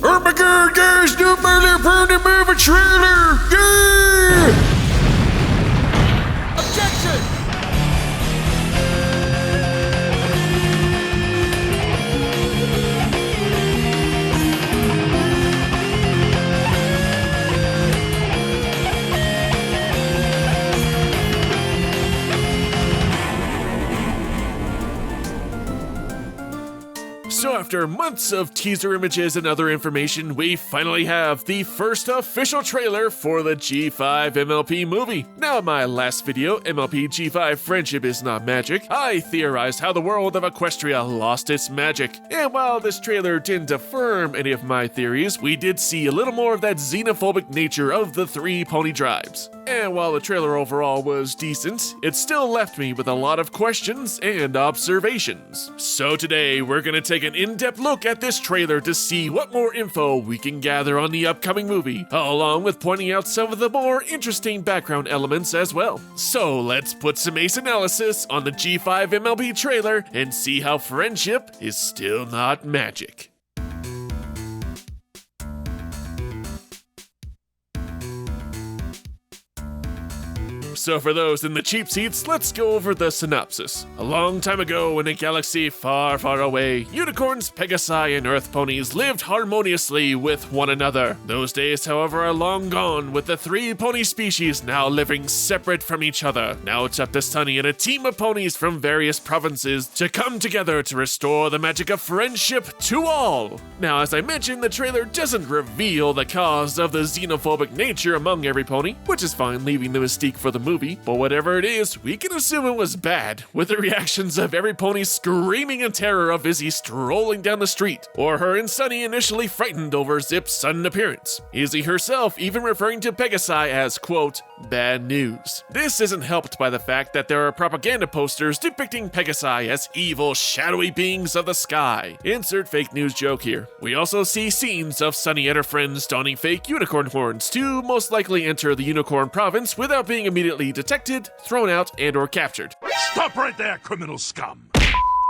Oh my god, guys, no matter for the movie trailer! Yeah! Objection! So after months of teaser images and other information, we finally have the first official trailer for the G5 MLP movie. Now in my last video, MLP G5 Friendship is Not Magic, I theorized how the world of Equestria lost its magic. And while this trailer didn't affirm any of my theories, we did see a little more of that xenophobic nature of the three pony tribes. And while the trailer overall was decent, it still left me with a lot of questions and observations. So today, we're gonna take an in-depth look at this trailer to see what more info we can gather on the upcoming movie, along with pointing out some of the more interesting background elements as well. So let's put some ace analysis on the G5 MLP trailer and see how friendship is still not magic. So for those in the cheap seats, let's go over the synopsis. A long time ago in a galaxy far, far away, unicorns, pegasi, and earth ponies lived harmoniously with one another. Those days, however, are long gone, with the three pony species now living separate from each other. Now it's up to Sunny and a team of ponies from various provinces to come together to restore the magic of friendship to all. Now, as I mentioned, the trailer doesn't reveal the cause of the xenophobic nature among every pony, which is fine, leaving the mystique for the movie, but whatever it is, we can assume it was bad, with the reactions of every pony screaming in terror of Izzy strolling down the street, or her and Sunny initially frightened over Zip's sudden appearance. Izzy herself even referring to Pegasi as, quote, bad news. This isn't helped by the fact that there are propaganda posters depicting Pegasi as evil, shadowy beings of the sky. Insert fake news joke here. We also see scenes of Sunny and her friends donning fake unicorn horns to most likely enter the unicorn province without being immediately detected, thrown out, and or captured. Stop right there, criminal scum!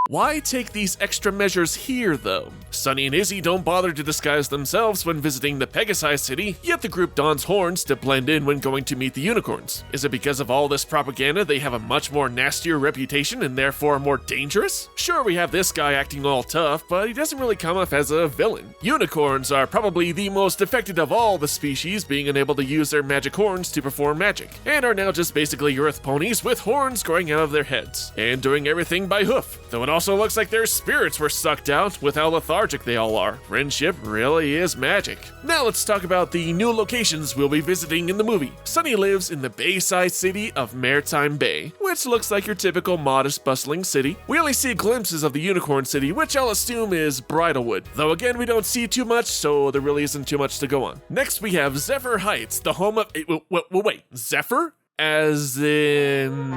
Why take these extra measures here, though? Sunny and Izzy don't bother to disguise themselves when visiting the Pegasi city, yet the group dons horns to blend in when going to meet the unicorns. Is it because of all this propaganda they have a much more nastier reputation and therefore more dangerous? Sure, we have this guy acting all tough, but he doesn't really come off as a villain. Unicorns are probably the most affected of all the species, being unable to use their magic horns to perform magic, and are now just basically earth ponies with horns growing out of their heads, and doing everything by hoof, though it also looks like their spirits were sucked out with how lethargic they all are. Friendship really is magic. Now let's talk about the new locations we'll be visiting in the movie. Sunny lives in the Bayside city of Maritime Bay, which looks like your typical modest, bustling city. We only see glimpses of the Unicorn City, which I'll assume is Bridalwood, though again we don't see too much, so there really isn't too much to go on. Next we have Zephyr Heights, the home of... Wait, Zephyr? As in...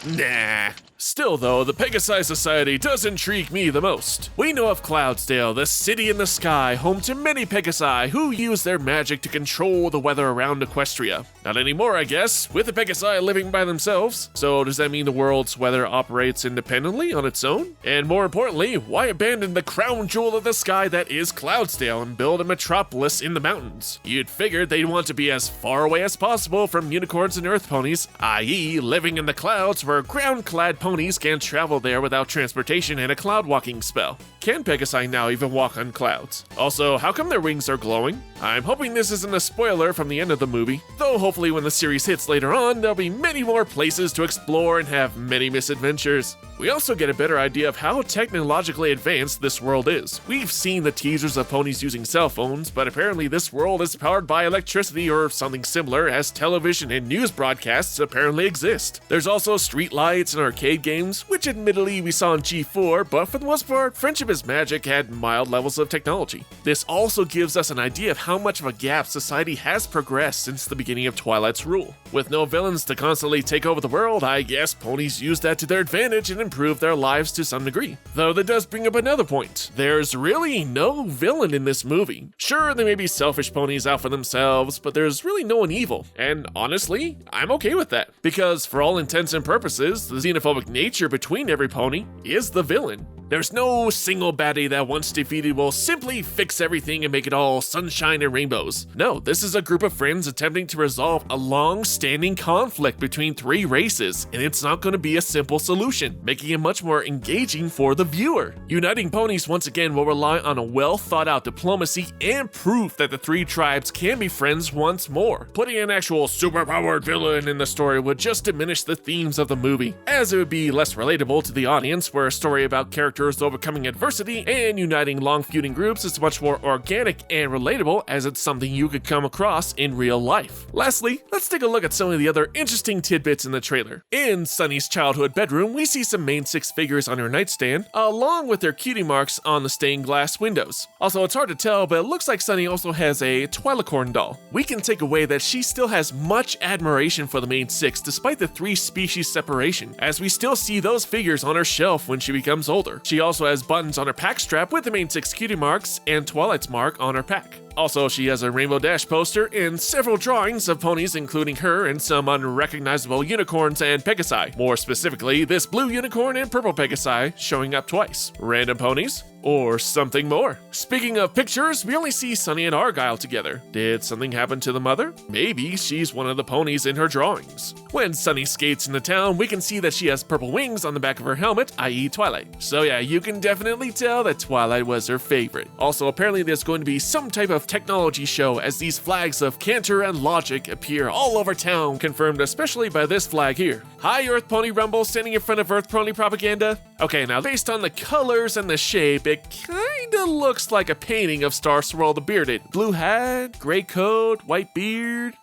Nah. Still though, the Pegasi Society does intrigue me the most. We know of Cloudsdale, the city in the sky, home to many Pegasi who use their magic to control the weather around Equestria. Not anymore, I guess, with the Pegasi living by themselves. So does that mean the world's weather operates independently on its own? And more importantly, why abandon the crown jewel of the sky that is Cloudsdale and build a metropolis in the mountains? You'd figured they'd want to be as far away as possible from unicorns and earth ponies, i.e. living in the clouds where ground-clad ponies can't travel there without transportation and a cloud walking spell. Can Pegasi now even walk on clouds? Also, how come their wings are glowing? I'm hoping this isn't a spoiler from the end of the movie, though hopefully when the series hits later on, there'll be many more places to explore and have many misadventures. We also get a better idea of how technologically advanced this world is. We've seen the teasers of ponies using cell phones, but apparently this world is powered by electricity or something similar, as television and news broadcasts apparently exist. There's also street lights and arcade games, which admittedly we saw in G4, but for the most part, Friendship is Magic had mild levels of technology. This also gives us an idea of how much of a gap society has progressed since the beginning of Twilight's rule. With no villains to constantly take over the world, I guess ponies use that to their advantage and improve their lives to some degree. Though that does bring up another point. There's really no villain in this movie. Sure, there may be selfish ponies out for themselves, but there's really no one evil. And honestly, I'm okay with that. Because for all intents and purposes, the xenophobic nature between every pony is the villain. There's no single baddie that once defeated will simply fix everything and make it all sunshine and rainbows. No, this is a group of friends attempting to resolve a long-standing conflict between three races, and it's not going to be a simple solution, making it much more engaging for the viewer. Uniting Ponies once again will rely on a well-thought-out diplomacy and proof that the three tribes can be friends once more. Putting an actual superpowered villain in the story would just diminish the themes of the movie, as it would be less relatable to the audience, where a story about characters overcoming adversity and uniting long feuding groups is much more organic and relatable, as it's something you could come across in real life. Lastly, let's take a look at some of the other interesting tidbits in the trailer. In Sunny's childhood bedroom, we see some main six figures on her nightstand, along with their cutie marks on the stained glass windows. Also, it's hard to tell, but it looks like Sunny also has a Twilicorn doll. We can take away that she still has much admiration for the main six despite the three species separation, as we still see those figures on her shelf when she becomes older. She also has buttons on her pack strap with the main six cutie marks and Twilight's mark on her pack. Also, she has a Rainbow Dash poster and several drawings of ponies, including her and some unrecognizable unicorns and Pegasi. More specifically, this blue unicorn and purple Pegasi showing up twice. Random ponies? Or something more. Speaking of pictures, we only see Sunny and Argyle together. Did something happen to the mother? Maybe she's one of the ponies in her drawings. When Sunny skates into town, we can see that she has purple wings on the back of her helmet, i.e. Twilight. So yeah, you can definitely tell that Twilight was her favorite. Also, apparently there's going to be some type of technology show, as these flags of Cantor and Logic appear all over town, confirmed especially by this flag here. Hi, Earth Pony Rumble, standing in front of Earth Pony Propaganda. Okay, now based on the colors and the shape, it kinda looks like a painting of Star Swirl the Bearded. Blue hat, gray coat, white beard,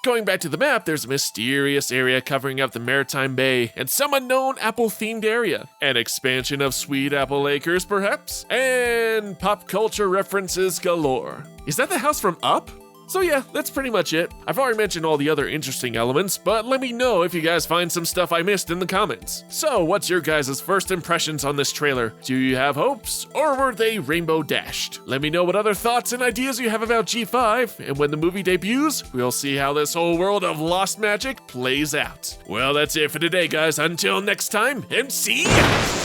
Going back to the map, there's a mysterious area covering up the Maritime Bay and some unknown apple-themed area. An expansion of Sweet Apple Acres, perhaps? And pop culture references galore. Is that the house from Up? So yeah, that's pretty much it. I've already mentioned all the other interesting elements, but let me know if you guys find some stuff I missed in the comments. So what's your guys' first impressions on this trailer? Do you have hopes, or were they rainbow dashed? Let me know what other thoughts and ideas you have about G5, and when the movie debuts, we'll see how this whole world of lost magic plays out. Well, that's it for today, guys. Until next time, and see ya!